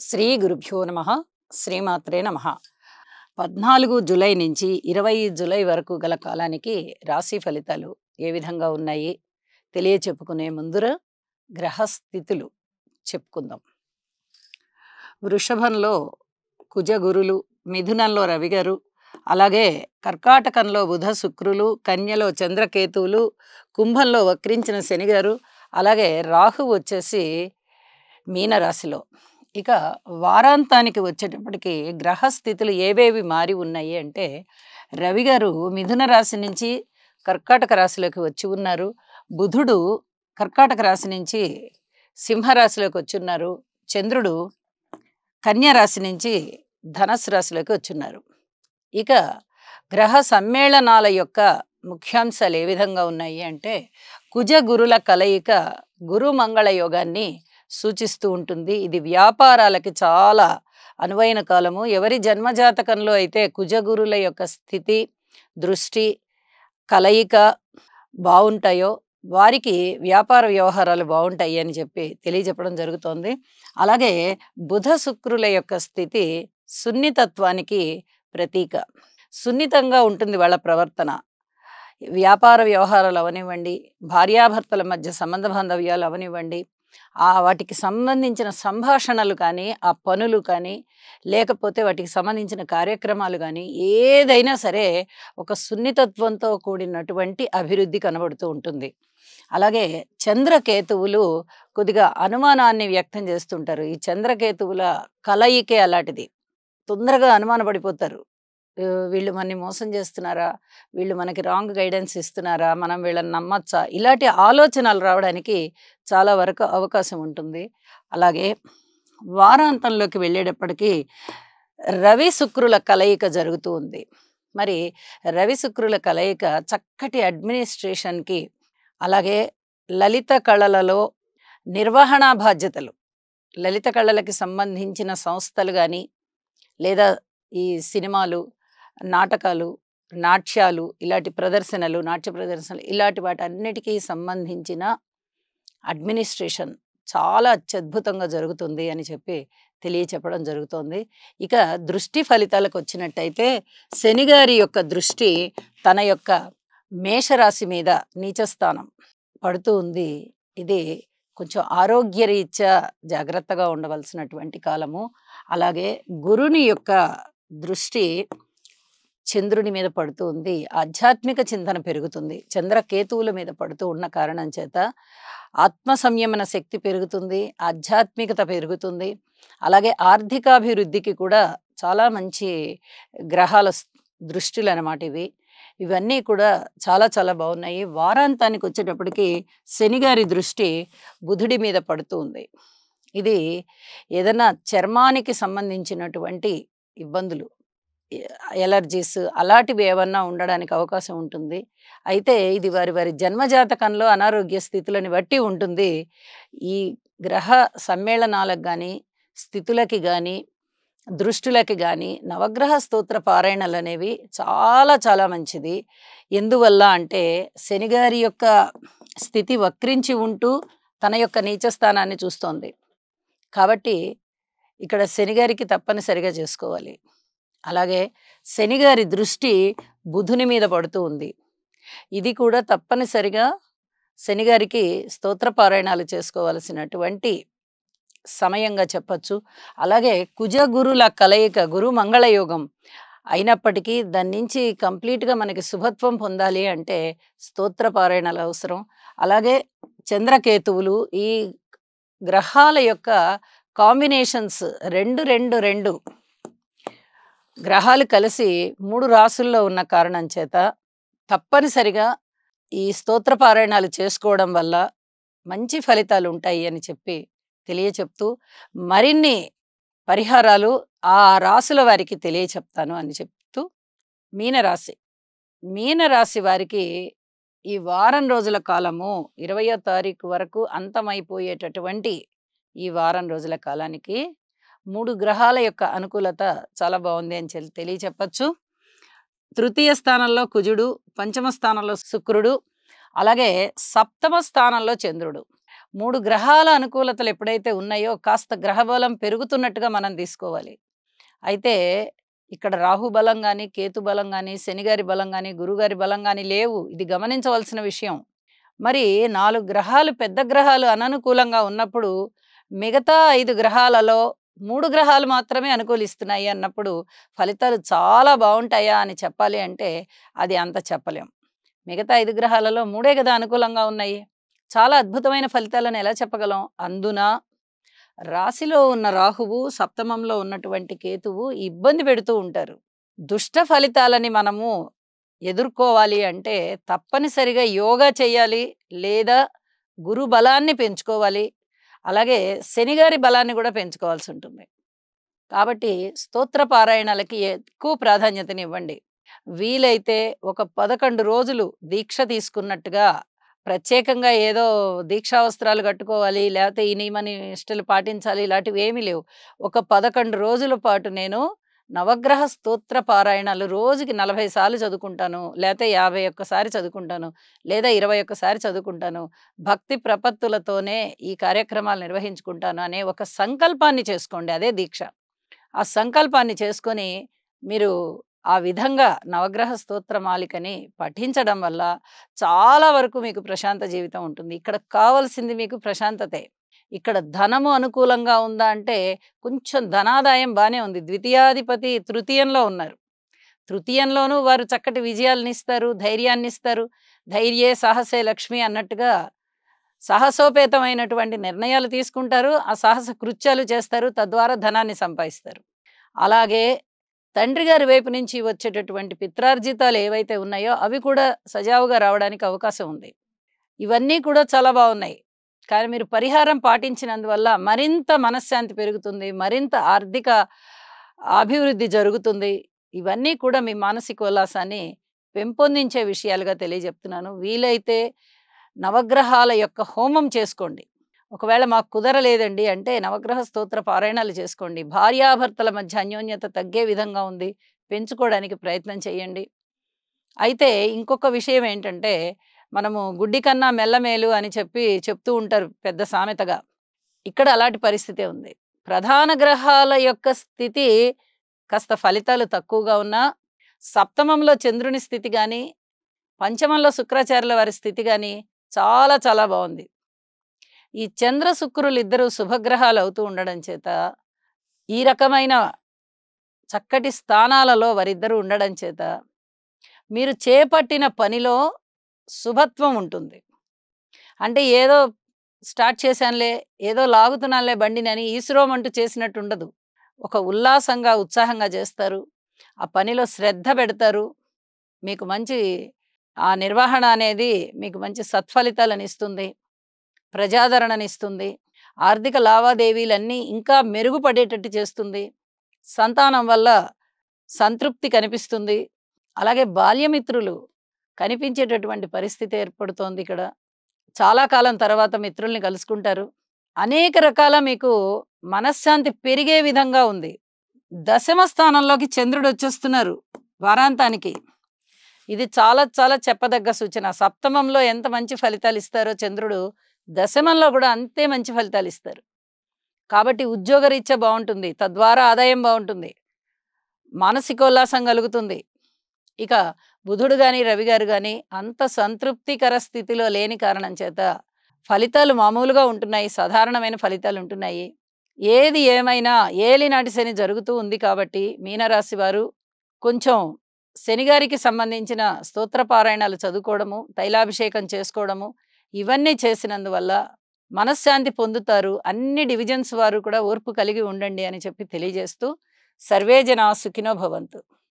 శ్రీ గురుభ్యో నమః. శ్రీమాత్రే నమః. 14 జూలై నుంచి 20 జూలై వరకు గల కాలానికి రాశి ఫలితాలు ఏ విధంగా ఉన్నాయి తెలియచెప్పుకునే ముందర గ్రహస్థితులు చెప్పుకుందాం. వృషభంలో కుజగురులు, మిథునంలో రవిగారు, అలాగే కర్కాటకంలో బుధ శుక్రులు, కన్యలో చంద్రకేతువులు, కుంభంలో వక్రించిన శనిగారు, అలాగే రాహు వచ్చేసి మీనరాశిలో. ఇక వారాంతానికి వచ్చేటప్పటికి గ్రహస్థితులు ఏవేవి మారి ఉన్నాయి అంటే, రవిగారు మిథున రాశి నుంచి కర్కాటక రాశిలోకి వచ్చి ఉన్నారు. బుధుడు కర్కాటక రాశి నుంచి సింహరాశిలోకి వచ్చి ఉన్నారు. చంద్రుడు కన్యా రాశి నుంచి ధనస్సు రాశిలోకి వచ్చున్నారు. ఇక గ్రహ సమ్మేళనాల యొక్క ముఖ్యాంశాలు ఏ విధంగా ఉన్నాయి అంటే, కుజ గురుల కలయిక గురు మంగళ యోగాన్ని సూచిస్తూ ఉంటుంది. ఇది వ్యాపారాలకి చాలా అనువైన కాలము. ఎవరి జన్మజాతకంలో అయితే కుజగురుల యొక్క స్థితి, దృష్టి, కలయిక బాగుంటాయో వారికి వ్యాపార వ్యవహారాలు బాగుంటాయి అని చెప్పి తెలియజెప్పడం జరుగుతోంది. అలాగే బుధ శుక్రుల యొక్క స్థితి సున్నితత్వానికి ప్రతీక. సున్నితంగా ఉంటుంది వాళ్ళ ప్రవర్తన. వ్యాపార వ్యవహారాలు అవనివ్వండి, భార్యాభర్తల మధ్య సంబంధ బాంధవ్యాలు అవనివ్వండి, వాటికి సంబంధించిన సంభాషణలు కానీ, ఆ పనులు కానీ, లేకపోతే వాటికి సంబంధించిన కార్యక్రమాలు కానీ, ఏదైనా సరే ఒక సున్నితత్వంతో కూడినటువంటి అభివృద్ధి కనబడుతూ ఉంటుంది. అలాగే చంద్రకేతువులు కొద్దిగా అనుమానాన్ని వ్యక్తం చేస్తుంటారు. ఈ చంద్రకేతువుల కలయికే అలాంటిది. తొందరగా అనుమానపడిపోతారు. వీళ్ళు మనని మోసం చేస్తున్నారా, వీళ్ళు మనకి రాంగ్ గైడెన్స్ ఇస్తున్నారా, మనం వీళ్ళని నమ్మచ్చా, ఇలాంటి ఆలోచనలు రావడానికి చాలా వరకు అవకాశం ఉంటుంది. అలాగే వారాంతంలోకి వెళ్ళేటప్పటికీ రవి శుక్రుల కలయిక జరుగుతూ ఉంది. మరి రవి శుక్రుల కలయిక చక్కటి అడ్మినిస్ట్రేషన్కి, అలాగే లలిత కళలలో నిర్వహణ బాధ్యతలు, లలిత కళలకి సంబంధించిన సంస్థలు కానీ, లేదా ఈ సినిమాలు, నాటకాలు, నాట్యాలు, ఇలాంటి ప్రదర్శనలు, నాట్య ప్రదర్శనలు, ఇలాంటి వాటన్నిటికీ సంబంధించిన అడ్మినిస్ట్రేషన్ చాలా అత్యద్భుతంగా జరుగుతుంది అని చెప్పి తెలియచెప్పడం జరుగుతోంది. ఇక దృష్టి ఫలితాలకు వచ్చినట్టయితే, శనిగారి యొక్క దృష్టి తన యొక్క మేషరాశి మీద నీచస్థానం పడుతూ ఉంది. ఇది కొంచెం ఆరోగ్యరీత్యా జాగ్రత్తగా ఉండవలసినటువంటి కాలము. అలాగే గురుని యొక్క దృష్టి చంద్రుని మీద పడుతూ ఉంది. ఆధ్యాత్మిక చింతన పెరుగుతుంది. చంద్రకేతువుల మీద పడుతూ ఉన్న కారణం చేత ఆత్మ సంయమన శక్తి పెరుగుతుంది, ఆధ్యాత్మికత పెరుగుతుంది. అలాగే ఆర్థికాభివృద్ధికి కూడా చాలా మంచి గ్రహాల దృష్టిలు అన్నమాట ఇవి. ఇవన్నీ కూడా చాలా చాలా బాగున్నాయి. వారాంతానికి వచ్చేటప్పటికి శనిగారి దృష్టి బుధుడి మీద పడుతూ ఉంది. ఇది ఏదైనా చర్మానికి సంబంధించినటువంటి ఇబ్బందులు, ఎలర్జీస్ అలాంటివి ఏమన్నా ఉండడానికి అవకాశం ఉంటుంది. అయితే ఇది వారి వారి జన్మజాతకంలో అనారోగ్య స్థితులని బట్టి ఉంటుంది. ఈ గ్రహ సమ్మేళనాలకు కానీ, స్థితులకి కానీ, దృష్టులకి కానీ నవగ్రహ స్తోత్ర పారాయణలు అనేవి చాలా చాలా మంచిది. ఎందువల్ల అంటే, శనిగారి యొక్క స్థితి వక్రించి ఉంటూ తన యొక్క నీచస్థానాన్ని చూస్తోంది కాబట్టి ఇక్కడ శనిగారికి తప్పనిసరిగా చేసుకోవాలి. అలాగే శనిగారి దృష్టి బుధుని మీద పడుతూ ఉంది. ఇది కూడా తప్పనిసరిగా శనిగారికి స్తోత్ర పారాయణాలు చేసుకోవాల్సినటువంటి సమయంగా చెప్పచ్చు. అలాగే కుజ గురుల కలయిక గురు మంగళయోగం అయినప్పటికీ దాని నుంచి కంప్లీట్గా మనకి శుభత్వం పొందాలి అంటే స్తోత్ర పారాయణాలు అవసరం. అలాగే చంద్రకేతువులు ఈ గ్రహాల యొక్క కాంబినేషన్స్ 2 గ్రహాలు కలిసి 3 రాసుల్లో ఉన్న కారణం చేత తప్పనిసరిగా ఈ స్తోత్ర పారాయణాలు చేసుకోవడం వల్ల మంచి ఫలితాలు ఉంటాయి అని చెప్పి తెలియచెప్తూ, మరిన్ని పరిహారాలు ఆ రాసుల వారికి తెలియచెప్తాను అని చెప్తూ, మీనరాశి వారికి ఈ వారం రోజుల కాలము 20వ తారీఖు వరకు అంతమైపోయేటటువంటి ఈ వారం రోజుల కాలానికి 3 గ్రహాల యొక్క అనుకూలత చాలా బాగుంది అని తెలియచెప్పచ్చు. తృతీయ స్థానంలో కుజుడు, పంచమ స్థానంలో శుక్రుడు, అలాగే సప్తమ స్థానంలో చంద్రుడు. 3 గ్రహాల అనుకూలతలు ఎప్పుడైతే ఉన్నాయో కాస్త గ్రహబలం పెరుగుతున్నట్టుగా మనం తీసుకోవాలి. అయితే ఇక్కడ రాహు బలం గాని, కేతు బలం గాని, శనిగారి బలం గాని, గురుగారి బలం గాని లేవు. ఇది గమనించవలసిన విషయం. మరి 4 గ్రహాలు పెద్ద గ్రహాలు అననుకూలంగా ఉన్నప్పుడు, మిగతా 5 గ్రహాలలో 3 గ్రహాలు మాత్రమే అనుకూలిస్తున్నాయి అన్నప్పుడు, ఫలితాలు చాలా బావుంటాయా అని చెప్పాలి అంటే, అది అంత చెప్పలేం. మిగతా 5 గ్రహాలలో 3 గదా అనుకూలంగా ఉన్నాయి. చాలా అద్భుతమైన ఫలితాలని ఎలా చెప్పగలం? అందున రాశిలో ఉన్న రాహువు, సప్తమంలో ఉన్నటువంటి కేతువు ఇబ్బంది పెడుతూ ఉంటారు. దుష్ట ఫలితాలని మనము ఎదుర్కోవాలి అంటే తప్పనిసరిగా యోగా చేయాలి, లేదా గురు బలాన్ని పెంచుకోవాలి. అలాగే శనిగారి బలాన్ని కూడా పెంచుకోవాల్సి ఉంటుంది. కాబట్టి స్తోత్ర పారాయణాలకి ఎక్కువ ప్రాధాన్యతనివ్వండి. వీలైతే ఒక 11 రోజులు దీక్ష తీసుకున్నట్టుగా ప్రత్యేకంగా ఏదో దీక్షా వస్త్రాలు కట్టుకోవాలి, లేకపోతే ఈ నియమ నిష్టలు పాటించాలి ఇలాంటివి ఏమీ లేవు. ఒక 11 రోజుల పాటు నేను నవగ్రహ స్తోత్ర పారాయణాలు రోజుకి 40 సార్లు చదువుకుంటాను, లేతే 51 సారి చదువుకుంటాను, లేదా 21 సారి చదువుకుంటాను. భక్తి ప్రపత్తులతోనే ఈ కార్యక్రమాలు నిర్వహించుకుంటాను అనే ఒక సంకల్పాన్ని చేసుకోండి. అదే దీక్ష. ఆ సంకల్పాన్ని చేసుకొని మీరు ఆ విధంగా నవగ్రహ స్తోత్రమాలికని పఠించడం వల్ల చాలా వరకు మీకు ప్రశాంత జీవితం ఉంటుంది. ఇక్కడ కావాల్సింది మీకు ప్రశాంతతే. ఇక్కడ ధనము అనుకూలంగా ఉందా అంటే కొంచెం ధనాదాయం బానే ఉంది. ద్వితీయాధిపతి తృతీయంలో ఉన్నారు. తృతీయంలోనూ వారు చక్కటి విజయాలనిస్తారు, ధైర్యాన్నిస్తారు. ధైర్యే సాహసే లక్ష్మి అన్నట్టుగా సాహసోపేతమైనటువంటి నిర్ణయాలు తీసుకుంటారు. ఆ సాహస కృత్యాలు చేస్తారు. తద్వారా ధనాన్ని సంపాదిస్తారు. అలాగే తండ్రి గారి వైపు నుంచి వచ్చేటటువంటి పిత్రార్జితాలు ఏవైతే ఉన్నాయో అవి కూడా సజావుగా రావడానికి అవకాశం ఉంది. ఇవన్నీ కూడా చాలా బాగున్నాయి. కానీ మీరు పరిహారం పాటించినందువల్ల మరింత మనశ్శాంతి పెరుగుతుంది, మరింత ఆర్థిక అభివృద్ధి జరుగుతుంది. ఇవన్నీ కూడా మీ మానసిక ఉల్లాసాన్ని పెంపొందించే విషయాలుగా తెలియజెప్తున్నాను. వీలైతే నవగ్రహాల యొక్క హోమం చేసుకోండి. ఒకవేళ మాకు కుదరలేదండి అంటే నవగ్రహ స్తోత్ర పారాయణాలు చేసుకోండి. భార్యాభర్తల మధ్య అన్యోన్యత తగ్గే విధంగా ఉంది, పెంచుకోవడానికి ప్రయత్నం చేయండి. అయితే ఇంకొక విషయం ఏంటంటే, మనము గుడ్డి కన్నా మెల్లమేలు అని చెప్తూ ఉంటారు పెద్ద సామెతగా. ఇక్కడ అలాంటి పరిస్థితే ఉంది. ప్రధాన గ్రహాల యొక్క స్థితి కాస్త ఫలితాలు తక్కువగా ఉన్నా, సప్తమంలో చంద్రుని స్థితి గాని, పంచమంలో శుక్రాచార్యుల వారి స్థితి గాని చాలా చాలా బాగుంది. ఈ చంద్ర శుక్రులిద్దరూ శుభగ్రహాలు అవుతూ ఉండడం చేత, ఈ రకమైన చక్కటి స్థానాలలో వారిద్దరూ ఉండడం చేత మీరు చేపట్టిన పనిలో శుభత్వం ఉంటుంది. అంటే ఏదో స్టార్ట్ చేశానులే, ఏదో లాగుతున్నానులే బండినని ఈశ్రోమంటూ చేసినట్టు ఉండదు. ఒక ఉల్లాసంగా, ఉత్సాహంగా చేస్తారు. ఆ పనిలో శ్రద్ధ పెడతారు. మీకు మంచి ఆ నిర్వహణ అనేది మీకు మంచి సత్ఫలితాలనిస్తుంది, ప్రజాదరణనిస్తుంది. ఆర్థిక లావాదేవీలన్నీ ఇంకా మెరుగుపడేటట్టు చేస్తుంది. సంతానం వల్ల సంతృప్తి కనిపిస్తుంది. అలాగే బాల్యమిత్రులు కనిపించేటటువంటి పరిస్థితి ఏర్పడుతోంది ఇక్కడ. చాలా కాలం తర్వాత మిత్రుల్ని కలుసుకుంటారు. అనేక రకాల మీకు మనశ్శాంతి పెరిగే విధంగా ఉంది. దశమ స్థానంలోకి చంద్రుడు వచ్చేస్తున్నారు వారాంతానికి. ఇది చాలా చాలా చెప్పదగ్గ సూచన. సప్తమంలో ఎంత మంచి ఫలితాలు ఇస్తారో చంద్రుడు దశమంలో కూడా అంతే మంచి ఫలితాలు ఇస్తారు. కాబట్టి ఉద్యోగరీత్యా బాగుంటుంది, తద్వారా ఆదాయం బాగుంటుంది, మానసికోల్లాసం కలుగుతుంది. ఇక బుధుడు గాని, రవి గారు గాని అంత సంతృప్తికర స్థితిలో లేని కారణం చేత ఫలితాలు మామూలుగా ఉంటున్నాయి, సాధారణమైన ఫలితాలు ఉంటున్నాయి. ఏది ఏమైనా ఏలినాటి శని జరుగుతూ ఉంది కాబట్టి మీనరాశి వారు కొంచెం శనిగారికి సంబంధించిన స్తోత్ర పారాయణాలు చదువుకోవడము, తైలాభిషేకం చేసుకోవడము, ఇవన్నీ చేసినందువల్ల మనశ్శాంతి పొందుతారు. అన్ని డివిజన్స్ వారు కూడా ఓర్పు కలిగి ఉండండి అని చెప్పి తెలియజేస్తూ, సర్వే జనా సుఖినో భవంతు.